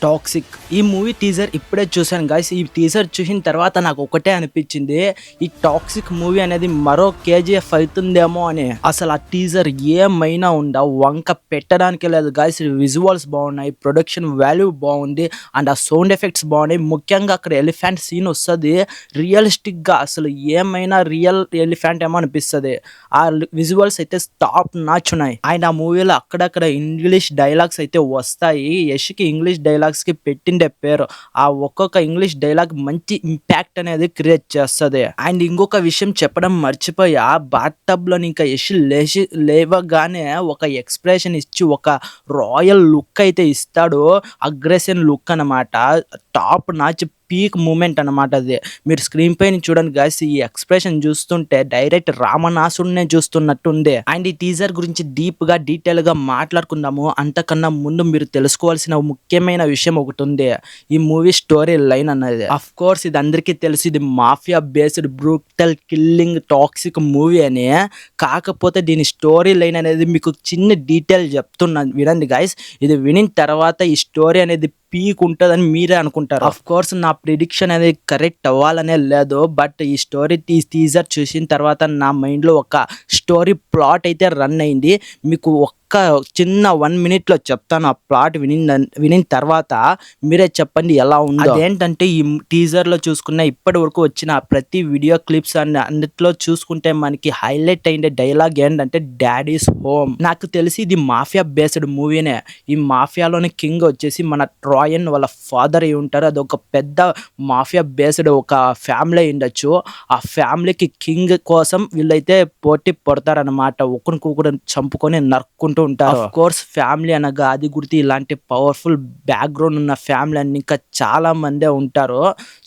Toxic ఈ movie teaser ఇప్పుడే చూశాను గైస్. ఈ టీజర్ చూసిన తర్వాత నాకు ఒకటే అనిపించింది, ఈ టాక్సిక్ మూవీ అనేది మరో కేజీఎఫ్ అవుతుందేమో అని. అసలు ఆ టీజర్ ఏమైనా ఉందా, వంక పెట్టడానికి లేదు గైస్. విజువల్స్ బాగున్నాయి, ప్రొడక్షన్ వాల్యూ బాగుంది, అండ్ ఆ సౌండ్ ఎఫెక్ట్స్ బాగున్నాయి. ముఖ్యంగా అక్కడ ఎలిఫెంట్ సీన్ వస్తుంది, రియలిస్టిక్ గా అసలు ఏమైనా రియల్ ఎలిఫెంట్ ఏమో అనిపిస్తుంది. ఆ విజువల్స్ అయితే టాప్ నాచ్ ఉన్నాయి. అండ్ ఆ మూవీలో అక్కడక్కడ ఇంగ్లీష్ డైలాగ్స్ అయితే వస్తాయి. యష్కి ఇంగ్లీష్ డైలాగ్స్ కి పెట్టిండే పేరు, ఆ ఒక్కొక్క ఇంగ్లీష్ డైలాగ్ మంచి ఇంపాక్ట్ అనేది క్రియేట్ చేస్తుంది. అండ్ ఇంకొక విషయం చెప్పడం మర్చిపోయా, బాత్ టబ్ లో ఇంకా యష్ లేవగానే ఒక ఎక్స్ప్రెషన్ ఇచ్చి ఒక రాయల్ లుక్ అయితే ఇస్తాడు, అగ్రెషన్ లుక్ అన్నమాట. టాప్ నాచ్ పీక్ మూమెంట్ అనమాట అది. మీరు స్క్రీన్ పైన చూడండి గైస్, ఈ ఎక్స్ప్రెషన్ చూస్తుంటే డైరెక్ట్ రామనాసుడినే చూస్తున్నట్టుంది. అండ్ ఈ టీజర్ గురించి డీప్ గా డీటెయిల్ గా మాట్లాడుకుందాము. అంతకన్నా ముందు మీరు తెలుసుకోవాల్సిన ముఖ్యమైన విషయం ఒకటి ఉంది, ఈ మూవీ స్టోరీ లైన్ అన్నది. అఫ్ కోర్స్ ఇది అందరికీ తెలుసు, ఇది mafia based brutal killing toxic movie అని. కాకపోతే దీని స్టోరీ లైన్ అనేది మీకు చిన్న డీటెయిల్ చెప్తున్నాను, వినండి గైస్. ఇది వినిన తర్వాత ఈ స్టోరీ అనేది పీక్ ఉంటుందని మీరే అనుకుంటారు. అఫ్ కోర్స్ నా ప్రిడిక్షన్ అనేది కరెక్ట్ అవ్వాలనే లేదు, బట్ ఈ స్టోరీ టీజర్ చూసిన తర్వాత నా మైండ్లో ఒక స్టోరీ ప్లాట్ అయితే రన్ అయింది. మీకు ఒక్క చిన్న 1 minute లో చెప్తాను. ఆ ప్లాట్ వినిన తర్వాత మీరే చెప్పండి ఎలా ఉందో. అదేంటంటే ఈ టీజర్ లో చూసుకున్న ఇప్పటి వరకు వచ్చిన ప్రతి వీడియో క్లిప్స్ అన్నిట్లో చూసుకుంటే మనకి హైలైట్ అయ్యే డైలాగ్ ఏంటంటే డాడీస్ హోమ్. నాకు తెలిసి ఇది మాఫియా బేస్డ్ మూవీనే. ఈ మాఫియాలోని కింగ్ వచ్చేసి మన ట్రాయన్ వాళ్ళ ఫాదర్ అయి ఉంటారు. అది ఒక పెద్ద మాఫియా బేస్డ్ ఒక ఫ్యామిలీ ఉండొచ్చు. ఆ ఫ్యామిలీకి కింగ్ కోసం వీళ్ళైతే పోటీ పడతారనమాట, ఒకరికొకరు చంపుకొని నరుక్కుంటూ ఉంటారు. ఆఫ్ కోర్స్ ఫ్యామిలీ అనగా అది గుర్తు ఇలాంటి పవర్ఫుల్ బ్యాక్గ్రౌండ్ ఉన్న ఫ్యామిలీ అన్ని ఇంకా చాలా మందే ఉంటారు.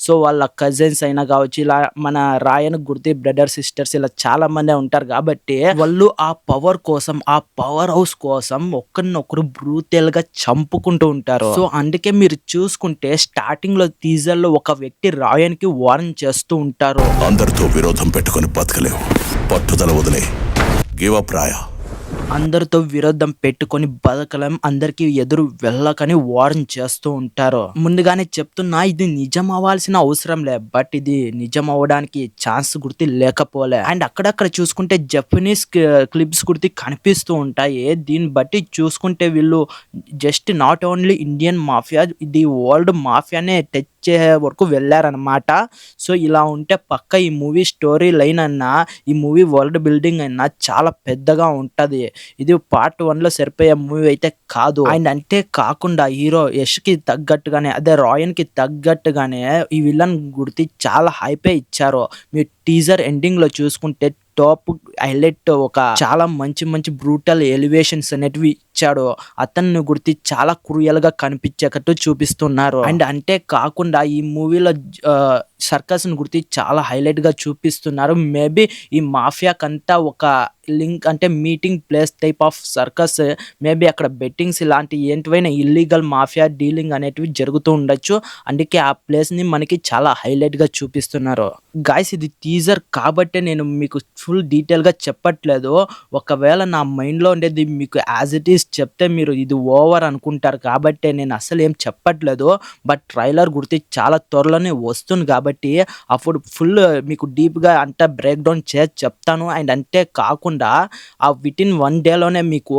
సో వాళ్ళ కజిన్స్ అయినా కావచ్చు, ఇలా మన రాయన్ గుర్తి బ్రదర్ సిస్టర్స్ ఇలా చాలా మందే ఉంటారు. కాబట్టి వాళ్ళు ఆ పవర్ కోసం, ఆ పవర్ హౌస్ కోసం ఒకరినొకరు బ్రూటల్ గా చంపుకుంటూ ఉంటారు. సో అందుకే మీరు చూసుకుంటే స్టార్టింగ్ లో టీజర్ లో ఒక వ్యక్తి రాయన్ కి వార్న్ చేస్తూ ఉంటారు, అందరితో విరోధం పెట్టుకొని బతకలేవు, పట్టుదల వదిలే, గివ్ అప్ రాయా. అందరితో విరోధం పెట్టుకొని బతకలం, అందరికి ఎదురు వెళ్ళకని వార్న్ చేస్తూ ఉంటారు. ముందుగానే చెప్తున్నా, ఇది నిజం అవ్వాల్సిన అవసరం లే, బట్ ఇది నిజం అవ్వడానికి ఛాన్స్ గుర్తి లేకపోలే. అండ్ అక్కడక్కడ చూసుకుంటే జపనీస్ క్లిప్స్ గుర్తి కనిపిస్తూ ఉంటాయి. దీన్ని బట్టి చూసుకుంటే వీళ్ళు just not only Indian mafia, ఇది వరల్డ్ మాఫియానే టచ్ చేసే వరకు వెళ్ళారనమాట. సో ఇలా ఉంటే పక్క ఈ మూవీ స్టోరీ లైన్ అన్నా, ఈ మూవీ వరల్డ్ బిల్డింగ్ అయినా చాలా పెద్దగా ఉంటది. ఇది పార్ట్ 1 లో సరిపోయే మూవీ అయితే కాదు. అండ్ అంటే కాకుండా హీరో యష్ కి తగ్గట్టుగానే, అదే రాయన్ కి తగ్గట్టుగానే ఈ విలన్ గుర్తి చాలా హైపే ఇచ్చారు. మీరు టీజర్ ఎండింగ్ లో చూసుకుంటే టాప్ హైలైట్ ఒక చాలా మంచి మంచి బ్రూటల్ ఎలివేషన్స్ అనేటివి ఇచ్చాడు. అతన్ని గుర్తి చాలా క్రూయల్ గా కనిపించేటట్టు చూపిస్తున్నారు. అండ్ అంటే కాకుండా ఈ మూవీలో సర్కస్ ని గుర్తి చాలా హైలైట్ గా చూపిస్తున్నారు. మేబీ ఈ మాఫియా కంతా ఒక లింక్ అంటే meeting place type of circus, maybe అక్కడ బెట్టింగ్స్ ఇలాంటి ఏంటివైనా ఇల్లీగల్ మాఫియా డీలింగ్ అనేటివి జరుగుతూ ఉండొచ్చు. అందుకే ఆ ప్లేస్ ని మనకి చాలా హైలైట్ గా చూపిస్తున్నారు. గాయస్ ఇది టీజర్ కాబట్టే నేను మీకు ఫుల్ డీటెయిల్ గా చెప్పట్లేదు. ఒకవేళ నా మైండ్ లో ఉండేది మీకు యాజ్ ఇట్ ఈస్ చెప్తే మీరు ఇది ఓవర్ అనుకుంటారు, కాబట్టి నేను అసలు ఏం చెప్పట్లేదు. బట్ ట్రైలర్ గుర్తి చాలా త్వరలోనే వస్తుంది కాబట్టి అప్పుడు ఫుల్ మీకు డీప్ గా అంతా బ్రేక్ డౌన్ చేసి చెప్తాను. అండ్ అంటే కాకుండా ఆ వితిన్ 1 day లోనే మీకు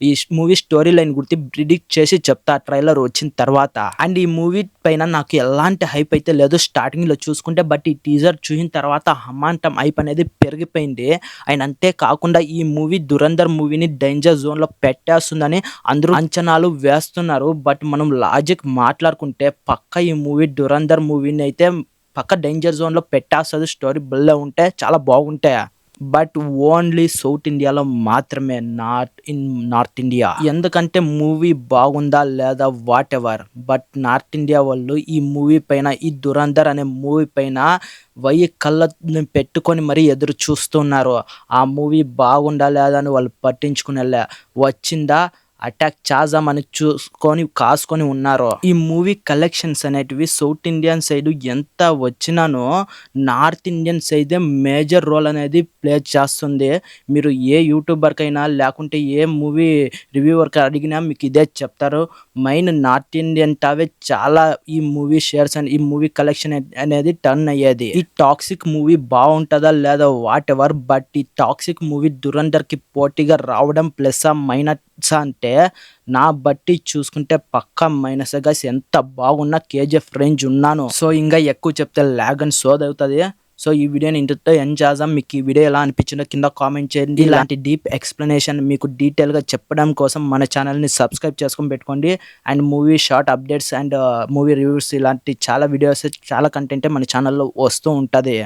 ఈ మూవీ స్టోరీ లైన్ గుర్తి ప్రిడిక్ట్ చేసి చెప్తా ట్రైలర్ వచ్చిన తర్వాత. అండ్ ఈ మూవీ పైన నాకు ఎలాంటి హైప్ అయితే లేదు స్టార్టింగ్ లో చూసుకుంటే, బట్ ఈ టీజర్ చూసిన తర్వాత హమాంటం హైప్ అనేది పెరిగిపోయింది. అండ్ అంతే కాకుండా ఈ మూవీ దురంధర్ మూవీని డేంజర్ జోన్ లో పెట్టేస్తుందని అందరూ అంచనాలు వేస్తున్నారు. బట్ మనం లాజిక్ మాట్లాడుకుంటే పక్క ఈ మూవీ దురంధర్ మూవీని అయితే పక్క డేంజర్ జోన్ లో పెట్టేస్తుంది. స్టోరీ బుల్లే ఉంటే చాలా బాగుంటాయి, బట్ ఓన్లీ సౌత్ ఇండియాలో మాత్రమే, నాట్ ఇన్ నార్త్ ఇండియా. ఎందుకంటే మూవీ బాగుందా లేదా what ever, but north India వాళ్ళు ఈ మూవీ పైన, ఈ దురంధర్ అనే మూవీ పైన 1000 కళ్ళని పెట్టుకొని మరీ ఎదురు చూస్తున్నారు. ఆ మూవీ బాగుందా లేదా అని వాళ్ళు పట్టించుకునేలా, వచ్చిందా అటాక్ చేద్దామని చూసుకొని కాసుకొని ఉన్నారు. ఈ మూవీ కలెక్షన్స్ అనేటివి సౌత్ ఇండియన్ సైడ్ ఎంత వచ్చినానో north Indian side major role అనేది ప్లే చేస్తుంది. మీరు ఏ యూట్యూబర్కైనా లేకుంటే ఏ మూవీ రివ్యూవర్కి అడిగినా మీకు ఇదే చెప్తారు. మెయిన్ నార్త్ ఇండియన్ టావే చాలా ఈ మూవీ షేర్స్ అండ్ ఈ మూవీ కలెక్షన్ అనేది టర్న్ అయ్యేది. ఈ టాక్సిక్ మూవీ బాగుంటుందా లేదా వాట్ ఎవర్, బట్ ఈ టాక్సిక్ మూవీ దురంధర్ కి పోటీగా రావడం ప్లస్ మైనస్ అంటే నా బట్టి చూసుకుంటే పక్కా మైనస్ గా ఎంత బాగున్నా కేజీఎఫ్ రేంజ్ ఉన్నాను. సో ఇంకా ఎక్కువ చెప్తే లాగ్ అని సోది అవుతుంది. సో ఈ వీడియోని ఇంతతో ఎండ్ చేద్దాం. మీకు ఈ వీడియో ఎలా అనిపించిందో కింద కామెంట్ చేయండి. ఇలాంటి డీప్ ఎక్స్ప్లెనేషన్ మీకు డీటెయిల్ గా చెప్పడం కోసం మన ఛానల్ ని సబ్స్క్రైబ్ చేసుకొని పెట్టుకోండి. And movie short updates and movie reviews ఇలాంటి చాలా వీడియోస్ చాలా కంటెంట్ మన ఛానల్లో వస్తూ ఉంటది.